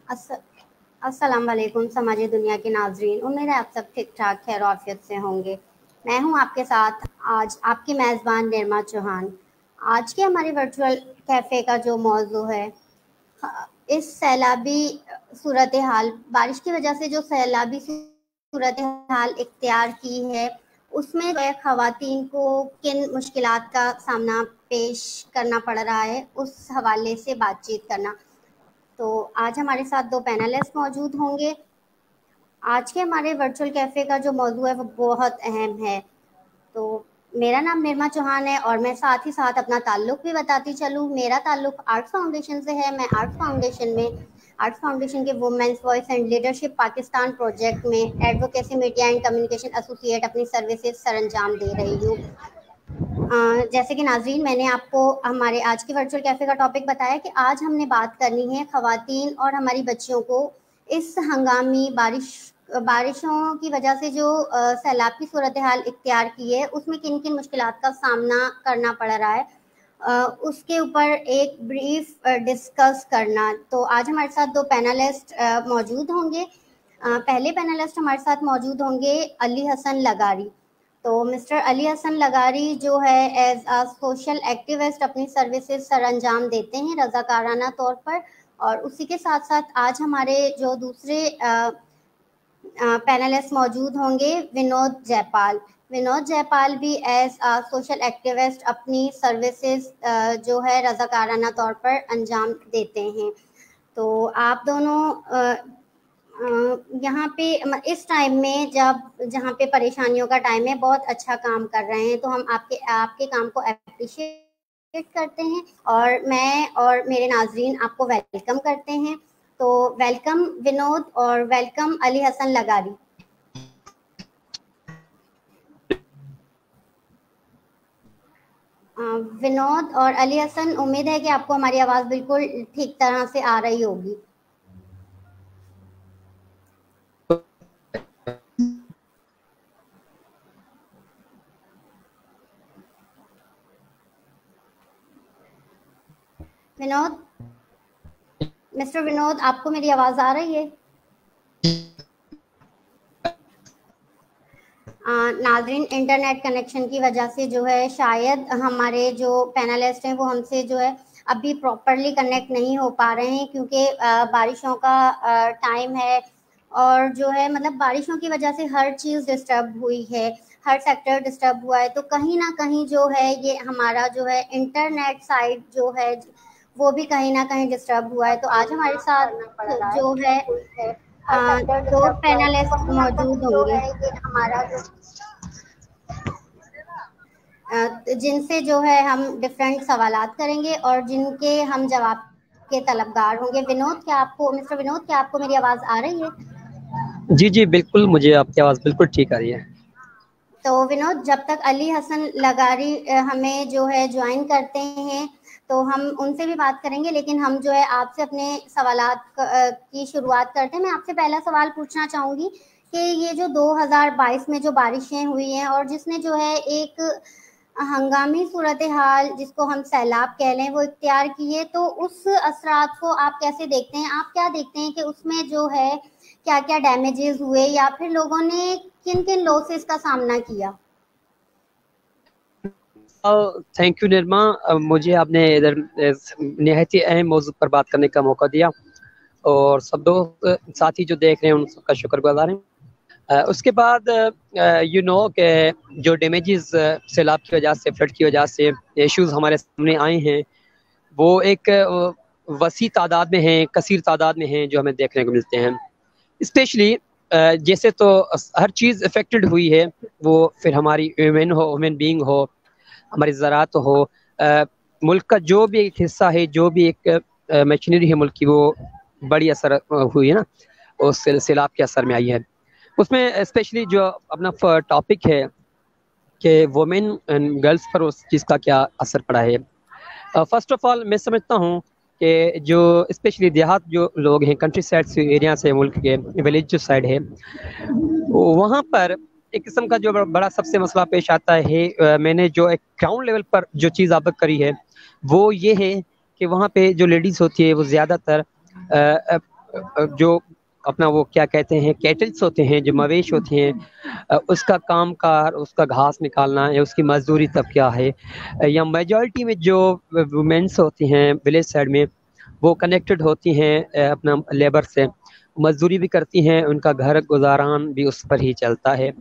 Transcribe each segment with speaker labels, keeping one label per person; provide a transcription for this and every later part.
Speaker 1: अस- अस्सलाम वालेकुम समाजी दुनिया के नाजरीन, उम्मीद है आप सब ठीक ठाक खैर आफियत से होंगे। मैं हूं आपके साथ आज आपकी मेज़बान निर्मा चौहान। आज के हमारे वर्चुअल कैफ़े का जो मौजू है, इस सैलाबी सूरत हाल, बारिश की वजह से जो सैलाबी सूरत हाल इख्तियार की है, उसमें जो है ख़वातीन को किन मुश्किलात का सामना पेश करना पड़ रहा है, उस हवाले से बातचीत करना। तो आज हमारे साथ 2 पैनलिस्ट मौजूद होंगे। आज के हमारे वर्चुअल कैफ़े का जो मौजू है वो बहुत अहम है। तो मेरा नाम निर्मा चौहान है और मैं साथ ही साथ अपना ताल्लुक़ भी बताती चलूँ। मेरा ताल्लुक़ आर्ट्स फाउंडेशन से है। मैं आर्ट्स फाउंडेशन के women's voice and leadership Pakistan project में advocacy media and communication associate अपनी सर्विसेज सरअंजाम दे रही हूँ। जैसे कि नाज़रीन, मैंने आपको हमारे आज के वर्चुअल कैफ़े का टॉपिक बताया कि आज हमने बात करनी है ख़वातीन और हमारी बच्चियों को इस हंगामी बारिशों की वजह से जो सैलाब की सूरत हाल इख्तियार की है, उसमें किन किन मुश्किलात का सामना करना पड़ रहा है, उसके ऊपर एक ब्रीफ डिस्कस करना। तो आज हमारे साथ 2 पैनलिस्ट मौजूद होंगे। पहले पैनलिस्ट हमारे साथ मौजूद होंगे अली हसन लगारी। तो मिस्टर अली हसन लगारी जो है एज अ सोशल एक्टिविस्ट अपनी सर्विसेज सरअंजाम देते हैं रज़ाकाराना तौर पर। और उसी के साथ साथ आज हमारे जो दूसरे पैनलिस्ट मौजूद होंगे विनोद जयपाल भी एज अ सोशल एक्टिविस्ट अपनी सर्विसेज जो है रज़ाकाराना तौर पर अंजाम देते हैं। तो आप दोनों यहाँ पे इस टाइम में जहाँ पे परेशानियों का टाइम है, बहुत अच्छा काम कर रहे हैं। तो हम आपके काम को अप्रिशिएट करते हैं और मैं और मेरे नाजरीन आपको वेलकम करते हैं। तो वेलकम विनोद और वेलकम अली हसन लगारी। विनोद और अली हसन, उम्मीद है कि आपको हमारी आवाज़ बिल्कुल ठीक तरह से आ रही होगी। मिस्टर विनोद, आपको मेरी आवाज़ आ रही है? नाज़रीन, इंटरनेट कनेक्शन की वजह से जो है शायद हमारे जो पैनलिस्ट हैं वो हमसे जो है अभी प्रॉपरली कनेक्ट नहीं हो पा रहे हैं, क्योंकि बारिशों का टाइम है और जो है मतलब बारिशों की वजह से हर चीज़ डिस्टर्ब हुई है, हर सेक्टर डिस्टर्ब हुआ है। तो कहीं ना कहीं जो है ये हमारा जो है इंटरनेट साइड जो है वो भी कहीं ना कहीं डिस्टर्ब हुआ है। तो आज हमारे साथ जो है 2 पैनलिस्ट मौजूद होंगे जिनसे जो है हम डिफरेंट सवालात करेंगे और जिनके हम जवाब के तलबगार होंगे। मिस्टर विनोद, क्या आपको मेरी आवाज़ आ रही है?
Speaker 2: जी जी बिल्कुल, मुझे आपकी आवाज़ बिल्कुल ठीक आ रही है।
Speaker 1: तो विनोद, जब तक अली हसन लगारी हमें जो है ज्वाइन करते हैं तो हम उनसे भी बात करेंगे, लेकिन हम जो है आपसे अपने सवालात की शुरुआत करते हैं। मैं आपसे पहला सवाल पूछना चाहूँगी कि ये जो 2022 में जो बारिशें हुई हैं और जिसने जो है एक हंगामी सूरत हाल जिसको हम सैलाब कह लें वो इख्तियार की है, तो उस असरात को आप कैसे देखते हैं? आप क्या देखते हैं कि उसमें जो है क्या क्या डैमेजेस हुए या फिर लोगों ने किन किन लॉसेस का सामना किया?
Speaker 2: थैंक यू निर्मा, मुझे आपने इधर निहायत ही अहम मौजू पर बात करने का मौका दिया और सब दोस्त साथी जो देख रहे हैं उन सबका शुक्रगुजार हैं। उसके बाद यू नो के जो डैमेजेस सैलाब की वजह से, फ्लड की वजह से इश्यूज हमारे सामने आए हैं वो एक वसी तादाद में हैं, कसीर तादाद में हैं जो हमें देखने को मिलते हैं। स्पेशली जैसे तो हर चीज़ अफेक्टेड हुई है, वो फिर हमारी ह्यूमन बीइंग हो, हमारी ज़रात हो, मुल्क का जो भी एक हिस्सा है, जो भी एक मशीनरी है मुल्क की, वो बड़ी असर हुई है ना, उस सैलाब के असर में आई है। उसमें स्पेशली जो अपना टॉपिक है कि वुमेन एंड गर्ल्स पर उस चीज़ का क्या असर पड़ा है। फर्स्ट ऑफ ऑल मैं समझता हूँ कि जो स्पेशली देहात जो लोग हैं, कंट्री साइड से एरिया से, मुल्क के विलेज जो साइड है, वहाँ पर एक किस्म का जो बड़ा सबसे मसला पेश आता है। मैंने जो एक ग्राउंड लेवल पर जो चीज़ आप करी है वो ये है कि वहाँ पे जो लेडीज़ होती है वो ज़्यादातर जो अपना वो क्या कहते हैं कैटल्स होते हैं, जो मवेश होते हैं, उसका काम कार, उसका घास निकालना या उसकी मजदूरी तब क्या है, या मेजॉरिटी में जो वुमेन्स होती हैं विलेज साइड में वो कनेक्टेड होती हैं अपना लेबर से, मजदूरी भी करती हैं, उनका घर गुजारान भी उस पर ही चलता है।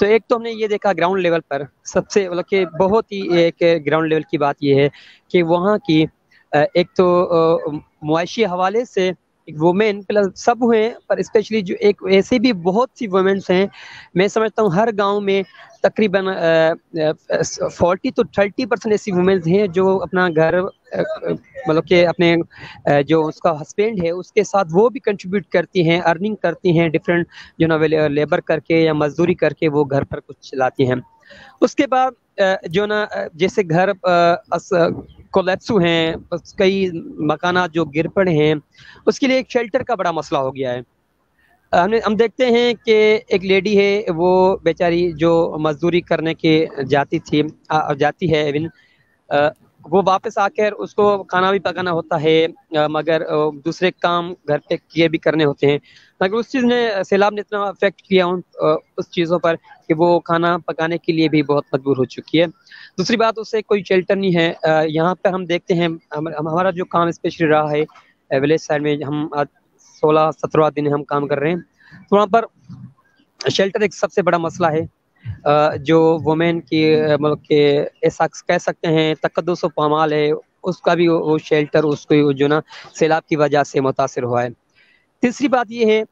Speaker 2: तो एक तो हमने ये देखा ग्राउंड लेवल पर सबसे मतलब कि बहुत ही एक ग्राउंड लेवल की बात ये है कि वहाँ की एक तो मुआशी हवाले से एक वुमेन प्लस सब हुए, पर स्पेशली जो एक ऐसे भी बहुत सी वुमेन्स हैं, मैं समझता हूँ हर गांव में तकरीबन 40 to 30% ऐसी वुमेन्स हैं जो अपना घर मतलब कि अपने जो उसका हस्बैंड है उसके साथ वो भी कंट्रीब्यूट करती हैं, अर्निंग करती हैं डिफरेंट जो ना लेबर करके या मजदूरी करके वो घर पर कुछ चलाती हैं। उसके बाद जो ना जैसे घर कोलैप्स हुए हैं, कई मकाना जो गिर पड़े हैं, उसके लिए एक शेल्टर का बड़ा मसला हो गया है। हम देखते हैं कि एक लेडी है, वो बेचारी जो मजदूरी करने के जाती है इवन वो वापस आकर उसको खाना भी पकाना होता है, मगर दूसरे काम घर पे किए भी करने होते हैं, मगर उस चीज़ ने सैलाब ने इतना अफेक्ट किया उस चीज़ों पर कि वो खाना पकाने के लिए भी बहुत मजबूर हो चुकी है। दूसरी बात उसे कोई शेल्टर नहीं है। यहाँ पर हम देखते हैं हमारा जो काम स्पेशली रहा है विलेज साइड में, हम आज 16-17 दिन हम काम कर रहे हैं, तो वहाँ पर शेल्टर एक सबसे बड़ा मसला है। जो वुमेन की मतलब के ऐसा कह सकते हैं तकद्दुस व पामाल है, उसका भी वो शेल्टर उसको जो ना सैलाब की वजह से मुतासिर हुआ है। तीसरी बात ये है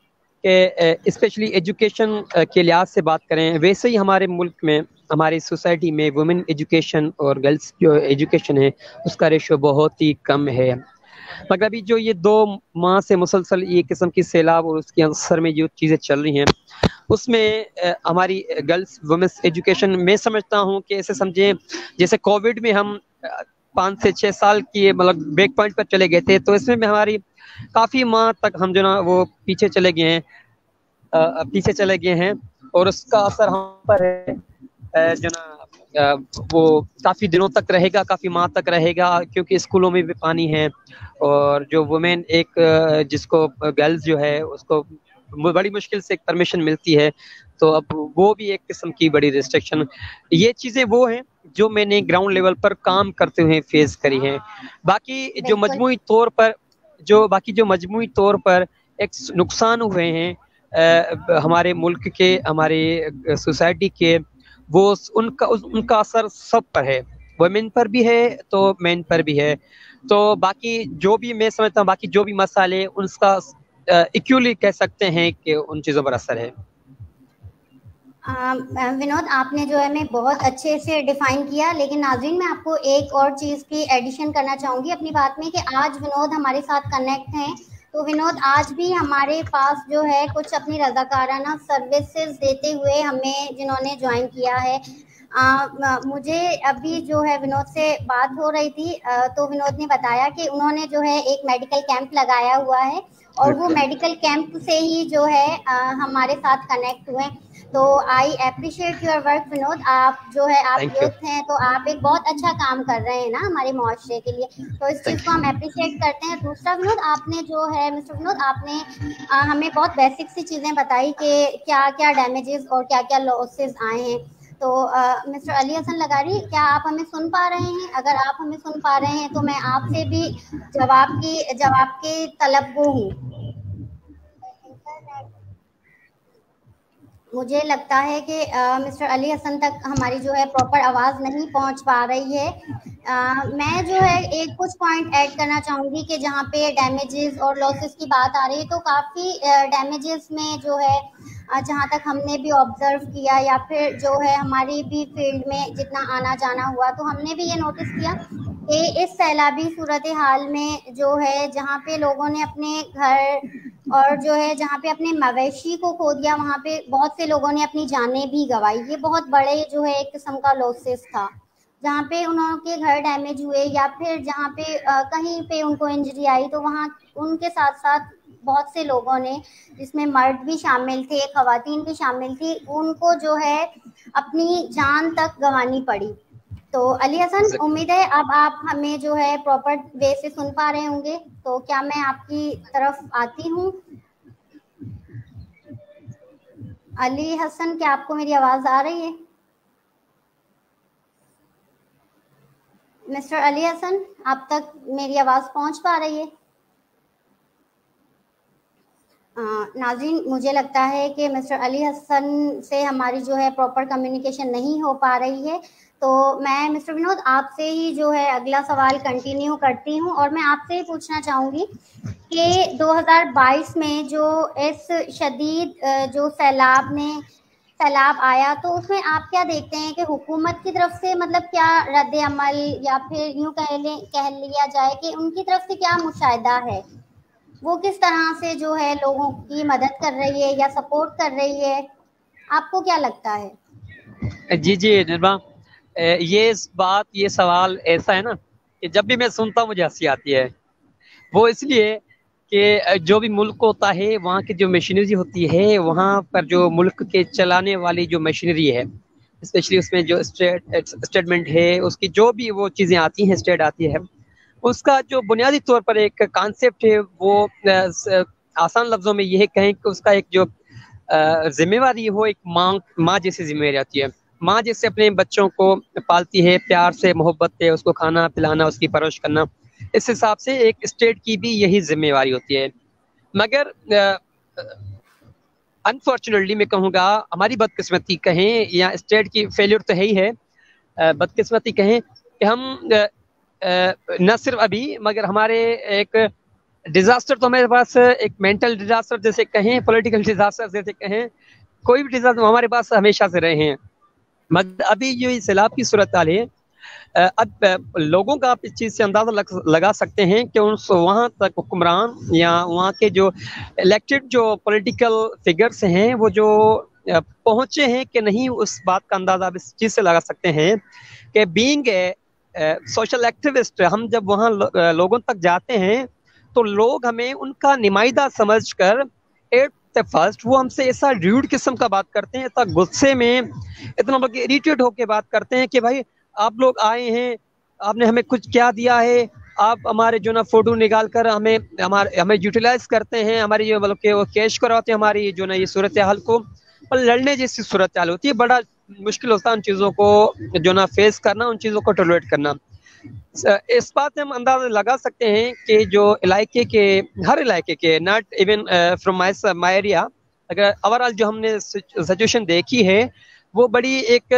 Speaker 2: कि स्पेशली एजुकेशन के लिहाज से बात करें, वैसे ही हमारे मुल्क में हमारी सोसाइटी में वुमेन एजुकेशन और गर्ल्स जो एजुकेशन है उसका रेशो बहुत ही कम है। मगर अभी जो ये 2 माह से मुसलसल ये किस्म की सैलाब और उसके असर में जो चीज़ें चल रही हैं उसमें हमारी गर्ल्स वुमेन्स एजुकेशन मैं समझता हूँ कि ऐसे समझें जैसे कोविड में हम 5 से 6 साल की मतलब ब्रेक पॉइंट पर चले गए थे, तो इसमें भी हमारी काफ़ी माह तक हम जो ना वो पीछे चले गए हैं और उसका असर हम पर है जो ना वो काफ़ी दिनों तक रहेगा, काफ़ी माह तक रहेगा, क्योंकि स्कूलों में भी पानी है और जो वुमेन एक जिसको गर्ल्स जो है उसको बड़ी मुश्किल से एक परमिशन मिलती है, तो अब वो भी एक किस्म की बड़ी रिस्ट्रिक्शन। ये चीज़ें वो हैं जो मैंने ग्राउंड लेवल पर काम करते हुए फेस करी हैं। बाकी जो मजमूई तौर पर एक नुकसान हुए हैं हमारे मुल्क के, हमारे सोसाइटी के, वो उनका असर सब पर है, वुमेन पर भी है तो मेन पर भी है। तो बाकी जो भी मैं समझता हूँ बाकी जो भी मसाले उनका इक्वली कह सकते हैं कि उन चीज़ों पर असर है।
Speaker 1: विनोद, आपने जो है मैं बहुत अच्छे से डिफाइन किया, लेकिन नाज़रीन मैं आपको एक और चीज़ की एडिशन करना चाहूँगी अपनी बात में कि आज विनोद हमारे साथ कनेक्ट हैं। तो विनोद आज भी हमारे पास जो है कुछ अपनी रज़ाकाराना सर्विसेज देते हुए हमें जिन्होंने ज्वाइन किया है। मुझे अभी जो है विनोद से बात हो रही थी, तो विनोद ने बताया कि उन्होंने जो है एक मेडिकल कैंप लगाया हुआ है और वो मेडिकल कैंप से ही जो है हमारे साथ कनेक्ट हुए। तो I appreciate your work Vinod. आप जो है आप यूथ हैं तो आप एक बहुत अच्छा काम कर रहे हैं ना हमारे मुआशरे के लिए, तो इस चीज़ को हम अप्रिशिएट करते हैं। दूसरा विनोद, आपने जो है मिस्टर विनोद आपने हमें बहुत बेसिक सी चीज़ें बताई कि क्या क्या डैमेजेस और क्या क्या लॉसेस आए हैं। तो मिस्टर अली हसन लगारी, क्या आप हमें सुन पा रहे हैं? अगर आप हमें सुन पा रहे हैं तो मैं आपसे भी जवाब की तलबगो हूँ। मुझे लगता है कि मिस्टर अली हसन तक हमारी जो है प्रॉपर आवाज़ नहीं पहुंच पा रही है। मैं जो है एक कुछ पॉइंट ऐड करना चाहूँगी कि जहाँ पे डैमेजेस और लॉसेस की बात आ रही है, तो काफ़ी डैमेजेस में जो है जहाँ तक हमने भी ऑब्जर्व किया या फिर जो है हमारी भी फील्ड में जितना आना जाना हुआ, तो हमने भी ये नोटिस किया कि इस सैलाबी सूरत हाल में जो है जहाँ पे लोगों ने अपने घर और जो है जहाँ पे अपने मवेशी को खो दिया, वहाँ पे बहुत से लोगों ने अपनी जानें भी गंवाई। ये बहुत बड़े जो है एक किस्म का लॉसेस था, जहाँ पे उनके घर डैमेज हुए या फिर जहाँ पे कहीं पे उनको इंजरी आई, तो वहाँ उनके साथ साथ बहुत से लोगों ने, जिसमें मर्द भी शामिल थे, खवातीन भी शामिल थी, उनको जो है अपनी जान तक गंवानी पड़ी। तो अली हसन, उम्मीद है अब आप हमें जो है प्रॉपर वे से सुन पा रहे होंगे। तो क्या मैं आपकी तरफ आती हूँ अली हसन, क्या आपको मेरी आवाज़ आ रही है? मिस्टर अली हसन, आप तक मेरी आवाज़ पहुंच पा रही है? नाज़रीन, मुझे लगता है कि मिस्टर अली हसन से हमारी जो है प्रॉपर कम्युनिकेशन नहीं हो पा रही है, तो मैं मिस्टर विनोद आपसे ही जो है अगला सवाल कंटिन्यू करती हूँ, और मैं आपसे ही पूछना चाहूँगी कि 2022 में जो इस शदीद जो सैलाब आया, तो उसमें आप क्या देखते हैं कि हुकूमत की तरफ से मतलब क्या रद्द अमल, या फिर यूँ कह लिया जाए कि उनकी तरफ से क्या मुशाहिदा है, वो किस तरह से जो है लोगों की मदद कर रही है या सपोर्ट कर रही है, आपको क्या लगता है?
Speaker 2: जी जी निर्मा, ये सवाल ऐसा है ना कि जब भी मैं सुनता हूँ मुझे हंसी आती है। वो इसलिए कि जो भी मुल्क होता है वहाँ की जो मशीनरी होती है, वहाँ पर जो मुल्क के चलाने वाली जो मशीनरी है, स्पेशली उसमें जो स्टेटमेंट है, उसकी जो भी वो चीज़ें आती हैं, स्टेट आती है, उसका जो बुनियादी तौर पर एक कॉन्सेप्ट है वो आसान लफ्जों में यह कहें कि उसका एक जो जिम्मेवारी हो, एक माँ जैसी जिम्मेवारी आती है। माँ जैसे अपने बच्चों को पालती है, प्यार से मोहब्बत से उसको खाना पिलाना, उसकी परवरिश करना, इस हिसाब से एक स्टेट की भी यही जिम्मेवारी होती है। मगर अनफॉर्चुनेटली मैं कहूँगा, हमारी बदकिस्मती कहें या स्टेट की फेलियर तो है ही है, बदकिस्मती कहें कि हम न सिर्फ अभी मगर हमारे एक डिजास्टर तो हमारे पास, एक मेंटल डिजास्टर जैसे कहें, पॉलिटिकल डिजास्टर जैसे कहें, कोई भी डिजास्टर हमारे पास हमेशा से रहे हैं। मगर अभी जो सैलाब की सूरत है, अब लोगों का आप इस चीज़ से अंदाज़ा लगा सकते हैं कि उन वहाँ तक हुक्मरान या वहाँ के जो इलेक्टेड जो पॉलिटिकल फिगर्स हैं वो जो पहुँचे हैं कि नहीं, उस बात का अंदाज़ा आप इस चीज़ से लगा सकते हैं कि बीइंग सोशल एक्टिविस्ट, हम जब वहाँ लोगों तक जाते हैं तो लोग हमें उनका नुमाइंदा समझकर एट द फर्स्ट वो हमसे ऐसा र्यूड किस्म का बात करते हैं, इतना गुस्से में, इतना लोग इरिटेट होकर बात करते हैं कि भाई आप लोग आए हैं, आपने हमें कुछ क्या दिया है, आप हमारे जो ना फोटो निकाल कर हमें यूटिलाइज करते हैं, हमारी जो मतलब कि वो कैश करवाते हैं हमारी जो ना ये सूरत हाल को, और लड़ने जैसी सूरत हाल होती है। बड़ा मुश्किल होता है उन चीज़ों को जो ना फेस करना, उन चीज़ों को टॉलरेट करना। इस बात से हम अंदाजा लगा सकते हैं कि जो इलाके के, हर इलाके के, not even from my area, अगर ओवरऑल जो हमने सिचुएशन देखी है वो बड़ी एक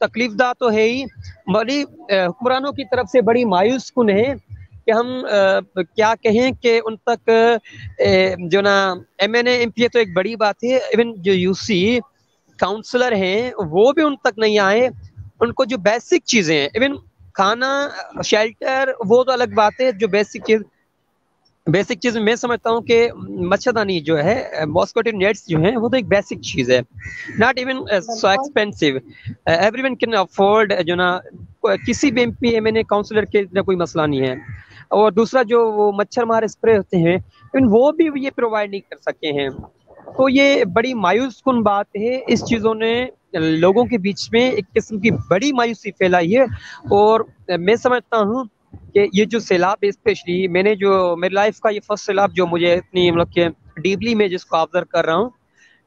Speaker 2: तकलीफदा तो है ही, बड़ी हुक्मरानों की तरफ से बड़ी मायूस कुन है कि हम क्या कहें कि उन तक जो ना MNA MP तो एक बड़ी बात है, इवन जो UC काउंसलर हैं वो भी उन तक नहीं आए। उनको जो बेसिक चीज़ें हैं, इवन खाना, शेल्टर, वो तो अलग बात है, जो बेसिक चीज मैं समझता हूँ कि मच्छरदानी जो है, मॉस्किटो नेट्स जो हैं, वो तो एक बेसिक चीज है, not even so expensive, everyone can afford, जो ना किसी भी MP MNA काउंसलर के लिए कोई मसला नहीं है। और दूसरा जो वो मच्छर मार स्प्रे होते हैं, इवन वो भी ये प्रोवाइड नहीं कर सके हैं। तो ये बड़ी मायूस कुन बात है, इस चीज़ों ने लोगों के बीच में एक किस्म की बड़ी मायूसी फैलाई है। और मैं समझता हूँ कि ये जो सैलाब, स्पेशली मैंने जो मेरी लाइफ का ये फर्स्ट सैलाब जो मुझे इतनी मतलब कि डीपली मैं जिसको ऑब्जर्व कर रहा हूँ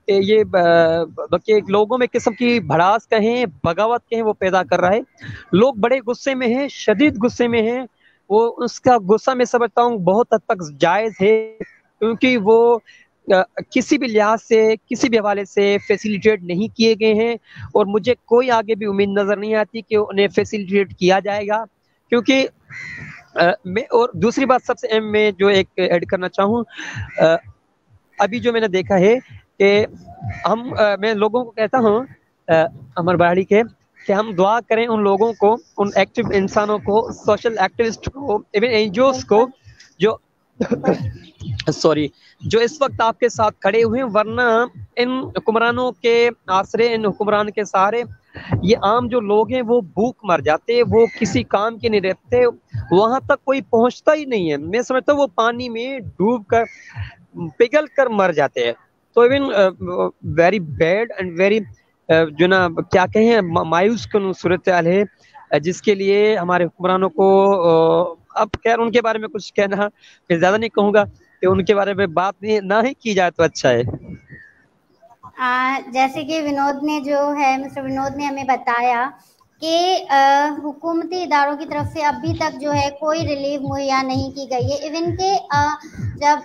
Speaker 2: कि ये बल्कि लोगों में किस्म की भड़ास कहें, बगावत कहें, वो पैदा कर रहा है। लोग बड़े गुस्से में हैं, शदीद गुस्से में हैं। वो उसका गुस्सा मैं समझता हूँ बहुत हद तक जायज़ है, क्योंकि वो किसी भी लिहाज से, किसी भी हवाले से फैसिलिटेट नहीं किए गए हैं, और मुझे कोई आगे भी उम्मीद नज़र नहीं आती कि उन्हें फैसिलिटेट किया जाएगा। क्योंकि मैं, और दूसरी बात सबसे अहम मैं जो एक ऐड करना चाहूँ, अभी जो मैंने देखा है कि मैं लोगों को कहता हूँ, अमर बाड़ी के, कि हम दुआ करें उन लोगों को, उन एक्टिव इंसानों को, सोशल एक्टिविस्ट को, इवन NGOs को जो सॉरी जो इस वक्त आपके साथ खड़े हुए हैं, वरना इन हुक्मरानों के आसरे, इन हुक्मरान के सहारे ये आम जो लोग हैं वो भूख मर जाते, वो किसी काम के नहीं रहते, वहां तक कोई पहुंचता ही नहीं है। मैं समझता हूँ वो पानी में डूब कर, पिघल कर मर जाते हैं। तो even very bad and very जो ना क्या कहें, मायूस कुन सूरत हाल है, जिसके लिए हमारे हुक्मरानों को अब खैर उनके बारे में कुछ कहना मैं ज्यादा नहीं कहूँगा कि उनके बारे में बात नहीं ना ही की जाए तो अच्छा है।
Speaker 1: जैसे कि विनोद ने जो है मिस्टर विनोद ने हमें बताया कि हुकूमती इदारों की तरफ से अभी तक जो है कोई रिलीफ मुहैया नहीं की गई है। इवन के जब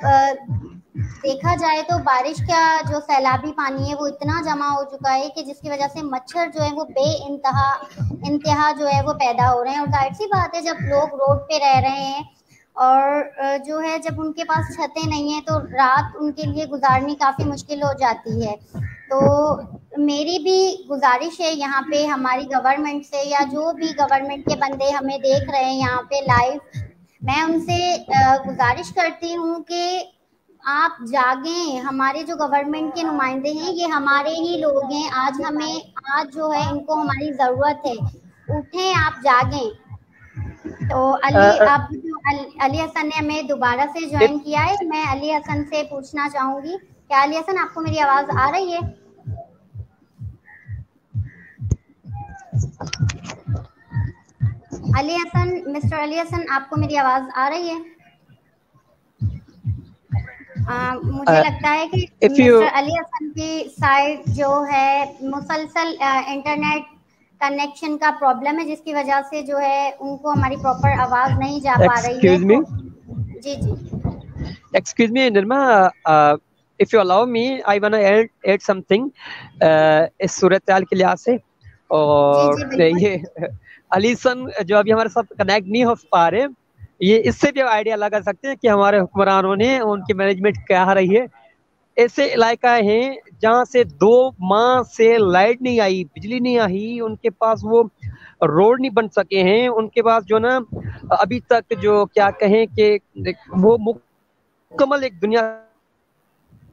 Speaker 1: देखा जाए तो बारिश का जो सैलाबी पानी है वो इतना जमा हो चुका है कि जिसकी वजह से मच्छर जो है वो इंतहा जो है वो पैदा हो रहे हैं। और जाहिर सी बात है, जब लोग रोड पे रह रहे हैं और जो है जब उनके पास छतें नहीं है तो रात उनके लिए गुजारनी काफ़ी मुश्किल हो जाती है। तो मेरी भी गुजारिश है यहाँ पे हमारी गवर्नमेंट से, या जो भी गवर्नमेंट के बंदे हमें देख रहे हैं यहाँ पे लाइव, मैं उनसे गुजारिश करती हूँ कि आप जागें। हमारे जो गवर्नमेंट के नुमाइंदे हैं ये हमारे ही लोग हैं। आज जो है इनको हमारी ज़रूरत है। उठें, आप जागें। तो अली हसन ने हमें दोबारा से ज्वाइन किया है। मैं अली हसन से पूछना चाहूंगी, क्या अली हसन आपको मेरी आवाज आ रही है? मिस्टर अली हसन आपको मेरी आवाज आ रही है? मुझे लगता है कि मिस्टर अली हसन की साइड जो है मुसलसल इंटरनेट कनेक्शन का प्रॉब्लम है, जिसकी वजह से जो है उनको हमारी प्रॉपर आवाज नहीं जा पा रही है। जी जी,
Speaker 2: excuse me Nirma, if you allow me, I want to add something इस सूरत हाल के लिहाज से। और ये अली हसन जो अभी हमारे साथ कनेक्ट नहीं हो पा रहे, ये इससे भी आइडिया लगा सकते हैं कि हमारे हुक्मरानों ने उनकी मैनेजमेंट क्या रही है। ऐसे इलाका है जहाँ से 2 माह से लाइट नहीं आई, बिजली नहीं आई, उनके पास वो रोड नहीं बन सके हैं, उनके पास जो ना अभी तक जो क्या कहें कि वो मुकम्मल एक दुनिया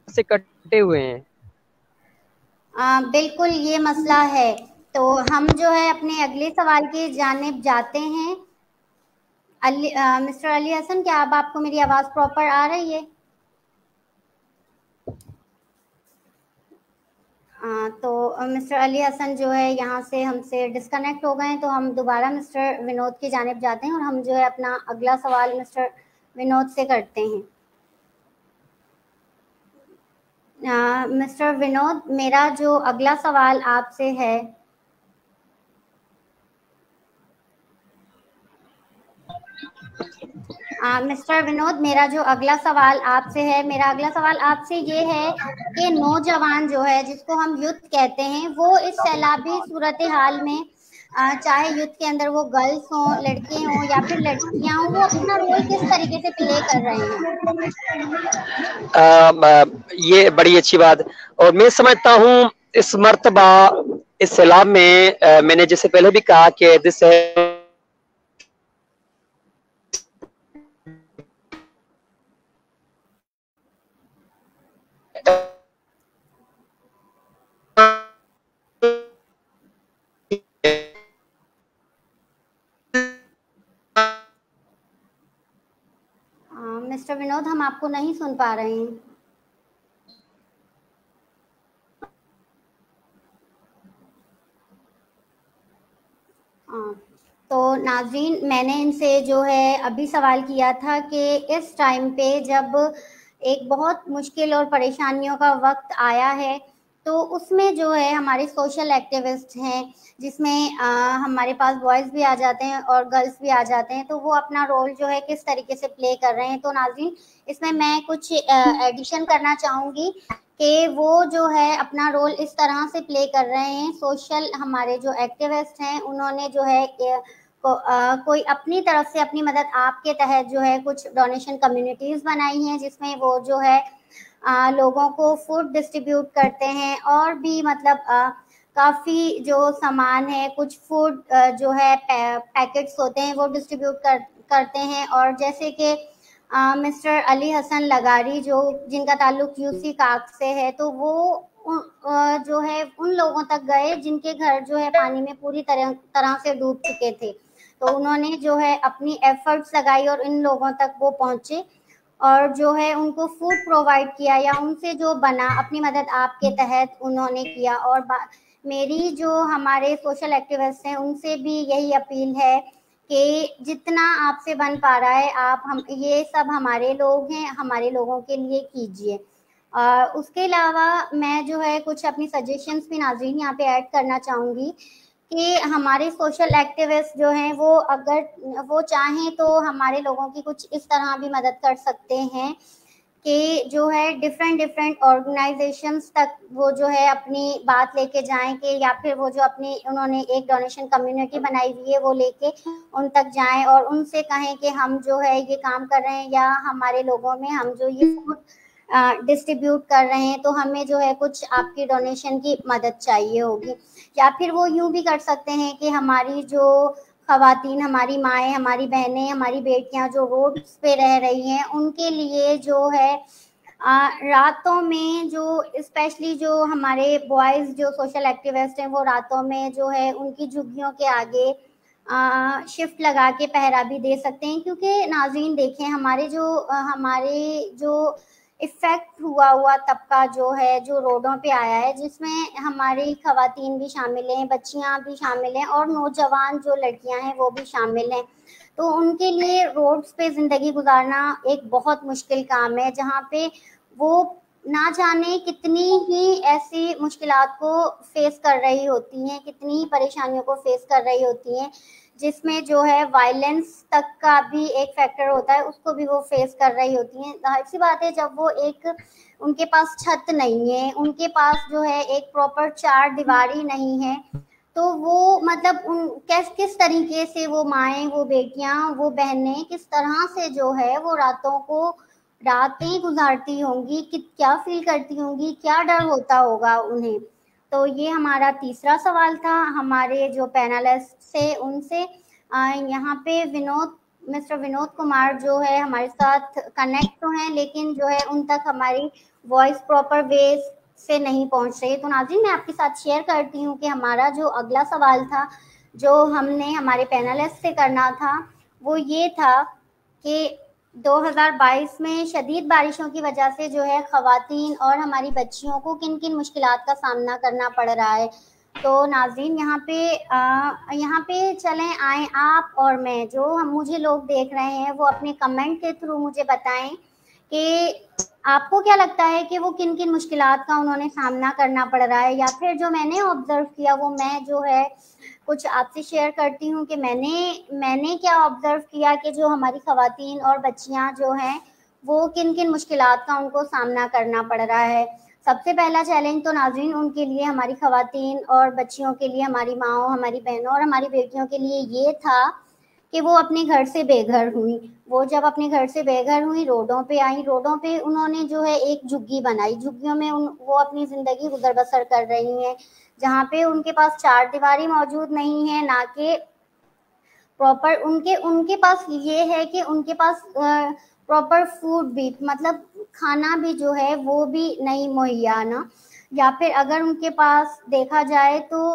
Speaker 2: से कटे हुए हैं।
Speaker 1: बिल्कुल ये मसला है। तो हम जो है अपने अगले सवाल की जानिब जाते हैं। मिस्टर अली हसन, क्या अब आपको मेरी आवाज प्रॉपर आ रही है? तो मिस्टर अली हसन जो है यहाँ से हमसे डिस्कनेक्ट हो गए हैं। तो हम दोबारा मिस्टर विनोद की जानिब जाते हैं और हम जो है अपना अगला सवाल मिस्टर विनोद से करते हैं। मिस्टर विनोद, मेरा जो अगला सवाल आपसे है, मिस्टर विनोद, मेरा जो अगला सवाल आपसे है, मेरा अगला सवाल आपसे ये है कि नौजवान जो है जिसको हम यूथ कहते हैं, वो इस सैलाबी सूरत हाल में चाहे यूथ के अंदर वो गर्ल्स हों, लड़के हों या फिर लड़कियां हों, वो अपना रोल किस तरीके से प्ले कर रहे
Speaker 2: हैं? ये बड़ी अच्छी बात, और मैं समझता हूँ इस मर्तबा इस सैलाब में मैंने जैसे पहले भी कहा कि दिस
Speaker 1: मिस्टर विनोद, हम आपको नहीं सुन पा रहे हैं। तो नाज़रीन, मैंने इनसे जो है अभी सवाल किया था कि इस टाइम पे जब एक बहुत मुश्किल और परेशानियों का वक्त आया है, तो उसमें जो है हमारे सोशल एक्टिविस्ट हैं, जिसमें हमारे पास बॉयज़ भी आ जाते हैं और गर्ल्स भी आ जाते हैं, तो वो अपना रोल जो है किस तरीके से प्ले कर रहे हैं। तो नाज़रीन, इसमें मैं कुछ एडिशन करना चाहूँगी कि वो जो है अपना रोल इस तरह से प्ले कर रहे हैं। सोशल हमारे जो एक्टिविस्ट हैं उन्होंने जो है कोई अपनी तरफ से अपनी मदद आपके तहत जो है कुछ डोनेशन कम्युनिटीज़ बनाई हैं, जिसमें वो जो है लोगों को फूड डिस्ट्रीब्यूट करते हैं और भी मतलब काफ़ी जो सामान है, कुछ फूड जो है पैकेट्स होते हैं वो डिस्ट्रीब्यूट करते हैं। और जैसे कि मिस्टर अली हसन लगारी जिनका ताल्लुक यूसी काक से है, तो वो जो है उन लोगों तक गए जिनके घर जो है पानी में पूरी तरह से डूब चुके थे। तो उन्होंने जो है अपनी एफर्ट्स लगाई और इन लोगों तक वो पहुंचे और जो है उनको फूड प्रोवाइड किया या उनसे जो बना अपनी मदद आपके तहत उन्होंने किया। और मेरी जो हमारे सोशल एक्टिविस्ट हैं उनसे भी यही अपील है कि जितना आपसे बन पा रहा है आप ये सब हमारे लोग हैं, हमारे लोगों के लिए कीजिए। उसके अलावा मैं जो है कुछ अपनी सजेशंस भी नाज़रीन यहाँ पे ऐड करना चाहूँगी कि हमारे सोशल एक्टिविस्ट जो हैं वो अगर वो चाहें तो हमारे लोगों की कुछ इस तरह भी मदद कर सकते हैं कि जो है डिफरेंट ऑर्गेनाइजेशंस तक वो जो है अपनी बात लेके जाएं कि, या फिर वो जो अपनी उन्होंने एक डोनेशन कम्युनिटी बनाई हुई है वो लेके उन तक जाएं और उनसे कहें कि हम जो है ये काम कर रहे हैं या हमारे लोगों में हम जो ये फूड डिस्ट्रीब्यूट कर रहे हैं तो हमें जो है कुछ आपकी डोनेशन की मदद चाहिए होगी। या फिर वो यूं भी कर सकते हैं कि हमारी जो खवातीन, हमारी माएँ, हमारी बहनें, हमारी बेटियां जो रोड्स पे रह रही हैं उनके लिए जो है रातों में जो स्पेशली जो हमारे बॉयज़ जो सोशल एक्टिविस्ट हैं वो रातों में जो है उनकी झुग्गियों के आगे शिफ्ट लगा के पहरा भी दे सकते हैं। क्योंकि नाज़रीन देखें हमारे जो इफ़ेक्ट हुआ तबका जो है जो रोडों पे आया है, जिसमें हमारी खवातीन भी शामिल हैं, बच्चियां भी शामिल हैं और नौजवान जो लड़कियां हैं वो भी शामिल हैं। तो उनके लिए रोड्स पे ज़िंदगी गुजारना एक बहुत मुश्किल काम है, जहाँ पे वो ना जाने कितनी ही ऐसी मुश्किलात को फेस कर रही होती हैं, कितनी ही परेशानियों को फेस कर रही होती हैं, जिसमें जो है वायलेंस तक का भी एक फैक्टर होता है, उसको भी वो फेस कर रही होती हैं। जाहिर सी बात है जब वो उनके पास छत नहीं है, उनके पास जो है एक प्रॉपर चार दीवारी नहीं है, तो वो मतलब किस तरीके से वो माएँ, वो बेटियां, वो बहनें किस तरह से जो है वो रातें गुजारती होंगी, कि क्या फील करती होंगी, क्या डर होता होगा उन्हें। तो ये हमारा तीसरा सवाल था हमारे जो पैनलिस्ट से उनसे। यहाँ पे मिस्टर विनोद कुमार जो है हमारे साथ कनेक्ट तो हैं, लेकिन जो है उन तक हमारी वॉइस प्रॉपर वे से नहीं पहुंच रही। तो नाज़रीन मैं आपके साथ शेयर करती हूँ कि हमारा जो अगला सवाल था जो हमने हमारे पैनलिस्ट से करना था वो ये था कि 2022 में शदीद बारिशों की वजह से जो है खवातीन और हमारी बच्चियों को किन किन मुश्किलात का सामना करना पड़ रहा है। तो नाज़रीन यहाँ पे चलें आएँ आप और मैं, जो मुझे लोग देख रहे हैं वो अपने कमेंट के थ्रू मुझे बताएं कि आपको क्या लगता है कि वो किन किन मुश्किलात का उन्होंने सामना करना पड़ रहा है, या फिर जो मैंने ऑब्जर्व किया वो मैं जो है कुछ आपसे शेयर करती हूँ कि मैंने क्या ऑब्जर्व किया कि जो हमारी खवातीन और बच्चियाँ जो हैं वो किन किन मुश्किलात का उनको सामना करना पड़ रहा है। सबसे पहला चैलेंज तो नाज़रीन उनके लिए, हमारी खवातीन और बच्चियों के लिए, हमारी माँओं, हमारी बहनों और हमारी बेटियों के लिए ये था कि वो अपने घर से बेघर हुई। वो जब अपने घर से बेघर हुई, रोडों पे आई, रोडों पे उन्होंने जो है एक झुग्गी बनाई, झुग्गियों में वो अपनी ज़िंदगी गुजर बसर कर रही हैं, जहाँ पे उनके पास चार दीवारी मौजूद नहीं है, ना कि प्रॉपर उनके पास ये है कि उनके पास प्रॉपर फूड भी, मतलब खाना भी जो है वो भी नहीं मुहैया ना, या फिर अगर उनके पास देखा जाए तो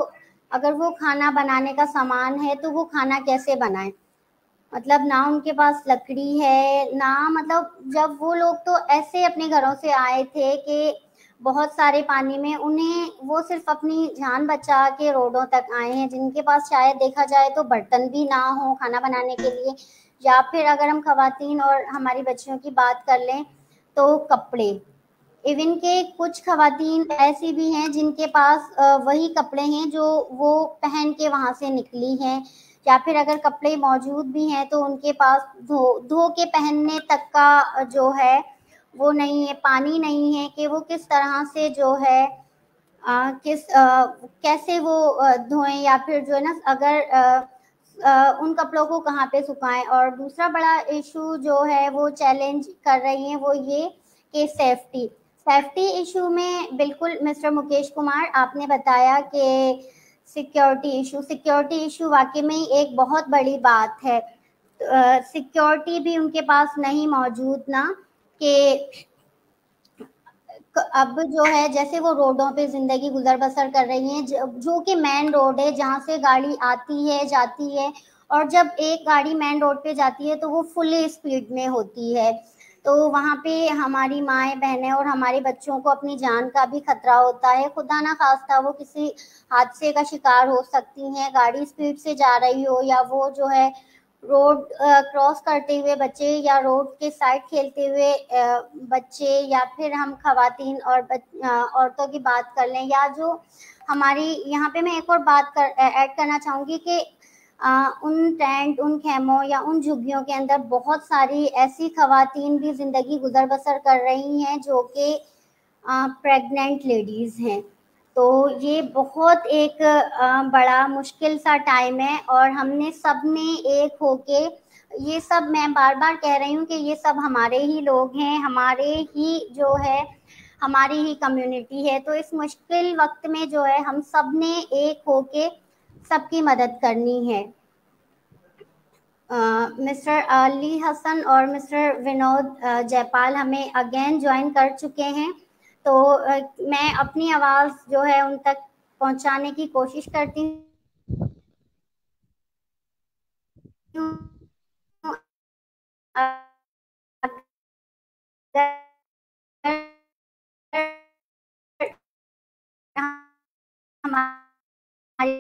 Speaker 1: अगर वो खाना बनाने का सामान है तो वो खाना कैसे बनाए, मतलब ना उनके पास लकड़ी है ना, मतलब जब वो लोग तो ऐसे अपने घरों से आए थे कि बहुत सारे पानी में, उन्हें वो सिर्फ अपनी जान बचा के रोडों तक आए हैं, जिनके पास शायद देखा जाए तो बर्तन भी ना हो खाना बनाने के लिए, या फिर अगर हम खवातीन और हमारी बच्चियों की बात कर लें तो कपड़े, इवन के कुछ खवातीन ऐसी भी हैं जिनके पास वही कपड़े हैं जो वो पहन के वहाँ से निकली हैं, या फिर अगर कपड़े मौजूद भी हैं तो उनके पास धो के पहनने तक का जो है वो नहीं है, पानी नहीं है कि वो किस तरह से जो है कैसे वो धोएं, या फिर जो है ना अगर उन कपड़ों को कहाँ पे सुखाएं। और दूसरा बड़ा इशू जो है वो चैलेंज कर रही हैं वो ये कि सेफ्टी इशू में बिल्कुल मिस्टर मुकेश कुमार आपने बताया कि सिक्योरिटी इशू वाकई में एक बहुत बड़ी बात है। सिक्योरिटी भी उनके पास नहीं मौजूद ना, कि अब जो है जैसे वो रोडों पे जिंदगी गुजर बसर कर रही हैं, जो कि मेन रोड है जहाँ से गाड़ी आती है जाती है, और जब एक गाड़ी मेन रोड पे जाती है तो वो फुल स्पीड में होती है, तो वहाँ पे हमारी माएँ बहनें और हमारे बच्चों को अपनी जान का भी खतरा होता है, खुदा ना खास्ता वो किसी हादसे का शिकार हो सकती हैं, गाड़ी स्पीड से जा रही हो या वो जो है روڈ کراس کرتے ہوئے بچے یا روڈ کے سائڈ کھیلتے ہوئے بچے، یا پھر ہم خواتین اور عورتوں کی بات کر لیں، یا جو ہماری یہاں پہ میں ایک اور بات ایڈ کرنا چاہوں گی کہ ان ٹینٹ، ان خیموں یا ان جھگیوں کے اندر بہت ساری ایسی خواتین بھی زندگی گزر بسر کر رہی ہیں جو کہ پریگننٹ لیڈیز ہیں. تو یہ بہت ایک بڑا مشکل سا ٹائم ہے، اور ہم نے سب نے ایک ہو کے، یہ سب میں بار بار کہہ رہی ہوں کہ یہ سب ہمارے ہی لوگ ہیں، ہمارے ہی جو ہے ہماری ہی کمیونٹی ہے. تو اس مشکل وقت میں جو ہے ہم سب نے ایک ہو کے سب کی مدد کرنی ہے. مسٹر علی حسن اور مسٹر ونود جے پال ہمیں اگین جوائن کر چکے ہیں، تو میں اپنی آواز جو ہے ان تک پہنچانے کی کوشش کرتی ہوں. ہماری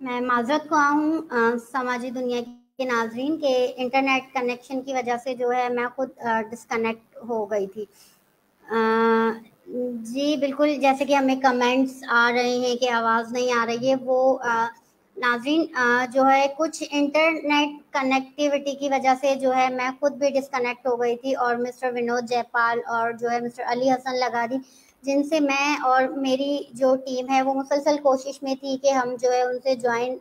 Speaker 1: मैं माजरत ख्वाह हूँ समाजी दुनिया के नाजरीन के इंटरनेट कनेक्शन की वजह से जो है मैं खुद डिस्कनेक्ट हो गई थी। जी बिल्कुल, जैसे कि हमें कमेंट्स आ रहे हैं कि आवाज़ नहीं आ रही है, वो नाज़रीन जो है कुछ इंटरनेट कनेक्टिविटी की वजह से जो है मैं खुद भी डिस्कनेक्ट हो गई थी, और मिस्टर विनोद जयपाल और जो है मिस्टर अली हसन लगारी, जिनसे मैं और मेरी जो टीम है वो मुसलसल कोशिश में थी कि हम जो है उनसे ज्वाइन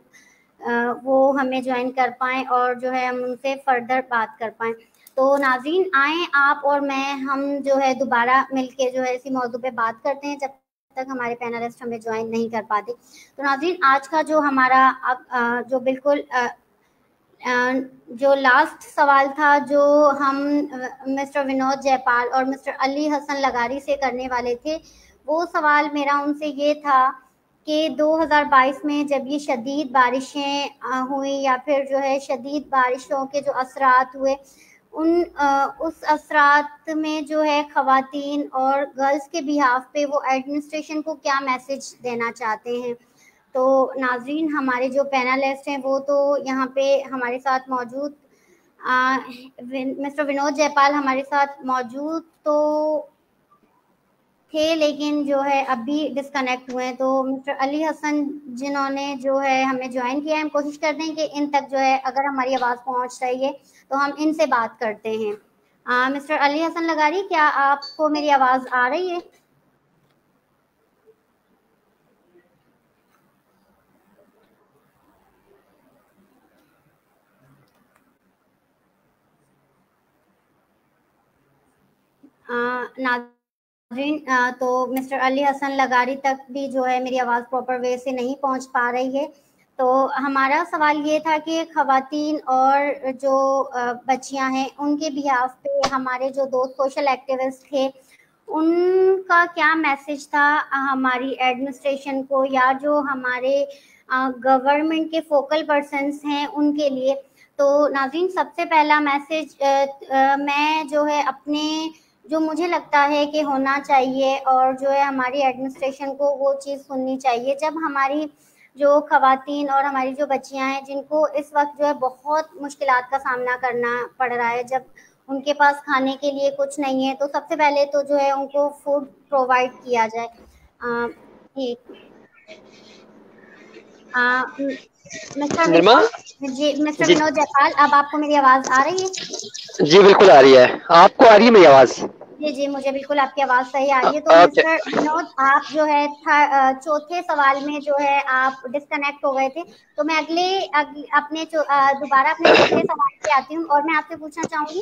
Speaker 1: वो हमें ज्वाइन कर पाएँ और जो है हम उनसे फर्दर बात कर पाएँ। तो नाज़रीन आएँ आप और मैं हम जो है दोबारा मिलके जो है इसी मौजू पे बात करते हैं, जब तक हमारे पैनलिस्ट हमें ज्वाइन नहीं कर पाते। तो नाज़रीन आज का जो हमारा जो बिल्कुल जो लास्ट सवाल था जो हम मिस्टर विनोद जयपाल और मिस्टर अली हसन लगारी से करने वाले थे, वो सवाल मेरा उनसे ये था कि 2022 में जब ये शदीद बारिशें हुई या फिर जो है शदीद बारिशों के जो असरात हुए, उस असरात में जो है ख़वातीन और गर्ल्स के बिहाफ पे वो एडमिनिस्ट्रेशन को क्या मैसेज देना चाहते हैं। तो नाज़रीन हमारे जो पैनलिस्ट हैं वो तो यहाँ पे हमारे साथ मौजूद मिस्टर विनोद जयपाल हमारे साथ मौजूद तो थे, लेकिन जो है अभी डिस्कनेक्ट हुए हैं। तो मिस्टर अली हसन जिन्होंने जो है हमें ज्वाइन किया है, हम कोशिश करते हैं कि इन तक जो है अगर हमारी आवाज़ पहुँच रही है तो हम इनसे बात करते हैं। मिस्टर अली हसन लगारी, क्या आपको मेरी आवाज़ आ रही है? नाज़रीन तो मिस्टर अली हसन लगारी तक भी जो है मेरी आवाज़ प्रॉपर वे से नहीं पहुंच पा रही है। तो हमारा सवाल ये था कि ख़वातीन और जो बच्चियां हैं उनके बिहाफ पे हमारे जो दो सोशल एक्टिविस्ट थे उनका क्या मैसेज था हमारी एडमिनिस्ट्रेशन को या जो हमारे गवर्नमेंट के फोकल पर्सन्स हैं उनके लिए। तो नाज़रीन सबसे पहला मैसेज मैं जो है अपने जो मुझे लगता है कि होना चाहिए और जो है हमारी एडमिनिस्ट्रेशन को वो चीज़ सुननी चाहिए, जब हमारी जो ख़वातीन और हमारी जो बच्चियां हैं जिनको इस वक्त जो है बहुत मुश्किलात का सामना करना पड़ रहा है, जब उनके पास खाने के लिए कुछ नहीं है, तो सबसे पहले तो जो है उनको फूड प्रोवाइड किया जाए। मिस्टर
Speaker 2: निर्मा
Speaker 1: विनोद जी, मिस्टर
Speaker 2: जी
Speaker 1: विनोद जयपाल, अब आपको मेरी आवाज़ आ रही है?
Speaker 2: जी बिल्कुल आ रही है। आपको आ रही है मेरी आवाज़?
Speaker 1: जी जी, मुझे बिल्कुल आपकी आवाज़ सही आ रही है। तो
Speaker 2: ओके।
Speaker 1: मिस्टर विनोद आप जो है चौथे सवाल में जो है आप डिस्कनेक्ट हो गए थे, तो मैं अपने दोबारा अपने चौथे सवाल पे आती हूँ और मैं आपसे पूछना चाहूँगी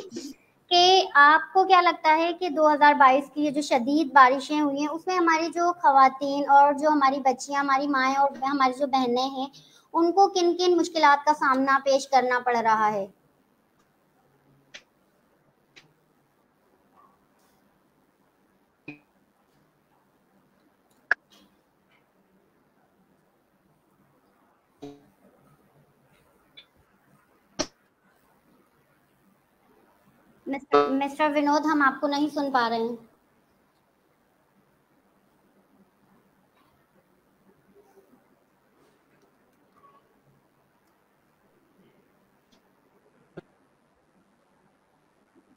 Speaker 1: कि आपको क्या लगता है कि 2022 की ये जो शदीद बारिशें हुई हैं उसमें हमारी जो ख़वातीन और जो हमारी बच्चियाँ, हमारी माएँ और हमारी जो बहनें हैं, उनको किन-किन मुश्किलात का सामना पेश करना पड़ रहा है? मिस्टर विनोद, हम आपको नहीं सुन पा रहे हैं।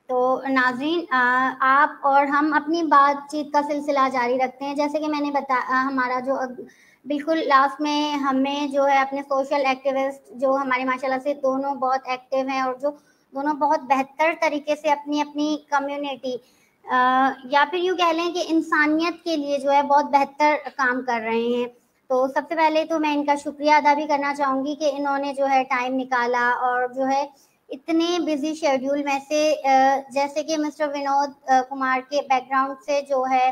Speaker 1: तो नाज़रीन आप और हम अपनी बातचीत का सिलसिला जारी रखते हैं। जैसे कि मैंने हमारा जो बिल्कुल लास्ट में हमें जो है अपने सोशल एक्टिविस्ट जो हमारे माशाल्लाह से दोनों बहुत एक्टिव हैं और जो दोनों बहुत बेहतर तरीके से अपनी अपनी कम्युनिटी या फिर यूँ कह लें कि इंसानियत के लिए जो है बहुत बेहतर काम कर रहे हैं। तो सबसे पहले तो मैं इनका शुक्रिया अदा भी करना चाहूँगी कि इन्होंने जो है टाइम निकाला और जो है इतने बिजी शेड्यूल में से जैसे कि मिस्टर विनोद कुमार के बैकग्राउंड से जो है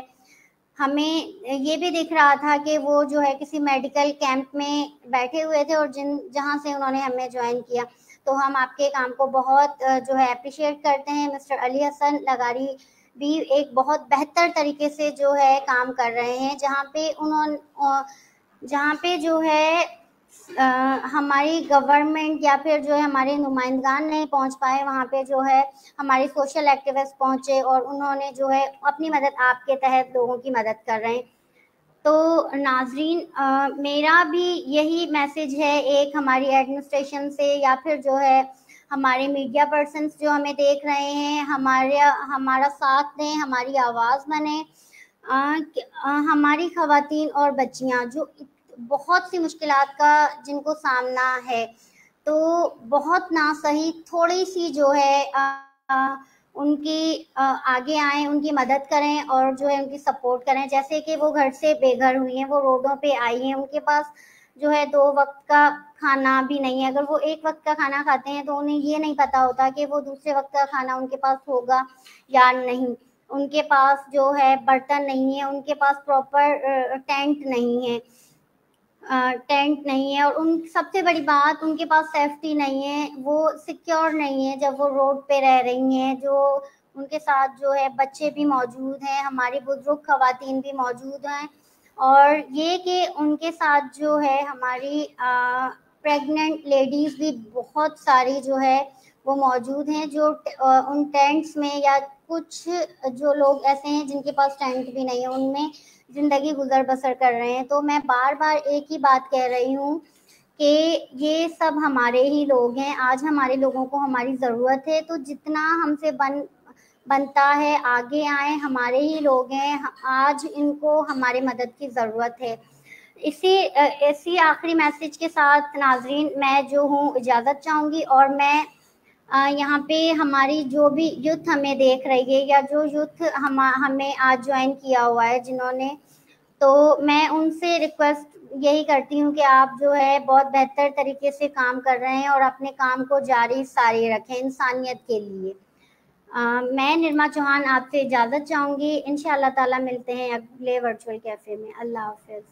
Speaker 1: हमें ये भी दिख रहा था कि वो जो है किसी मेडिकल कैंप में बैठे हुए थे और जहाँ से उन्होंने हमें ज्वाइन किया। तो हम आपके काम को बहुत जो है अप्रिशिएट करते हैं। मिस्टर अली हसन लगारी भी एक बहुत बेहतर तरीके से जो है काम कर रहे हैं, जहाँ पे जो है हमारी गवर्नमेंट या फिर जो है हमारे नुमाइंदगान नहीं पहुंच पाए, वहाँ पे जो है हमारे सोशल एक्टिविस्ट पहुंचे और उन्होंने जो है अपनी मदद आपके तहत लोगों की मदद कर रहे हैं। تو ناظرین میرا بھی یہی میسیج ہے ایک ہماری ایڈمنسٹریشن سے یا پھر جو ہے ہمارے میڈیا پرسنس جو ہمیں دیکھ رہے ہیں ہمارا ساتھ دیں، ہماری آواز بنیں. ہماری خواتین اور بچیاں جو بہت سی مشکلات کا جن کو سامنا ہے، تو بہت نہ صحیح تھوڑی سی جو ہے ان کی آگے آئیں، ان کی مدد کریں اور جو ہے ان کی سپورٹ کریں. جیسے کہ وہ گھر سے بے گھر ہوئی ہیں، وہ روڈوں پہ آئی ہیں، ان کے پاس جو ہے 2 وقت کا کھانا بھی نہیں ہے. اگر وہ 1 وقت کا کھانا کھاتے ہیں تو انہیں یہ نہیں پتا ہوتا کہ وہ دوسرے وقت کا کھانا ان کے پاس ہوگا یا نہیں. ان کے پاس جو ہے برتن نہیں ہے، ان کے پاس پراپر ٹینٹ نہیں ہے اور ان سب سے بڑی بات ان کے پاس سیفٹی نہیں ہے، وہ سیکیور نہیں ہے جب وہ روڈ پہ رہ رہی ہیں. جو ان کے ساتھ جو ہے بچے بھی موجود ہیں، ہماری بزرگ خواتین بھی موجود ہیں، اور یہ کہ ان کے ساتھ جو ہے ہماری پریگننٹ لیڈیز بھی بہت ساری جو ہے وہ موجود ہیں، جو ان ٹینٹس میں یا کچھ جو لوگ ایسے ہیں جن کے پاس ٹینٹ بھی نہیں ہے ان میں زندگی گزر بسر کر رہے ہیں. تو میں بار بار ایک ہی بات کہہ رہی ہوں کہ یہ سب ہمارے ہی لوگ ہیں. آج ہمارے لوگوں کو ہماری ضرورت ہے، تو جتنا ہم سے بنتا ہے آگے آئیں، ہمارے ہی لوگ ہیں، آج ان کو ہمارے مدد کی ضرورت ہے. اسی آخری میسیج کے ساتھ ناظرین میں جو ہوں اجازت چاہوں گی، اور میں یہاں پہ ہماری جو بھی یوتھ ہمیں دیکھ رہی ہے یا جو یوتھ ہمیں آج جوائن کیا ہوا ہے جنہوں نے، تو میں ان سے ریکویسٹ یہی کرتی ہوں کہ آپ جو ہے بہت بہتر طریقے سے کام کر رہے ہیں اور اپنے کام کو جاری ساری رکھیں انسانیت کے لیے. میں نرما چوہان آپ سے اجازت چاہوں گی. انشاءاللہ تعالی ملتے ہیں اگلے ورچوئل کیفے میں. اللہ حافظ.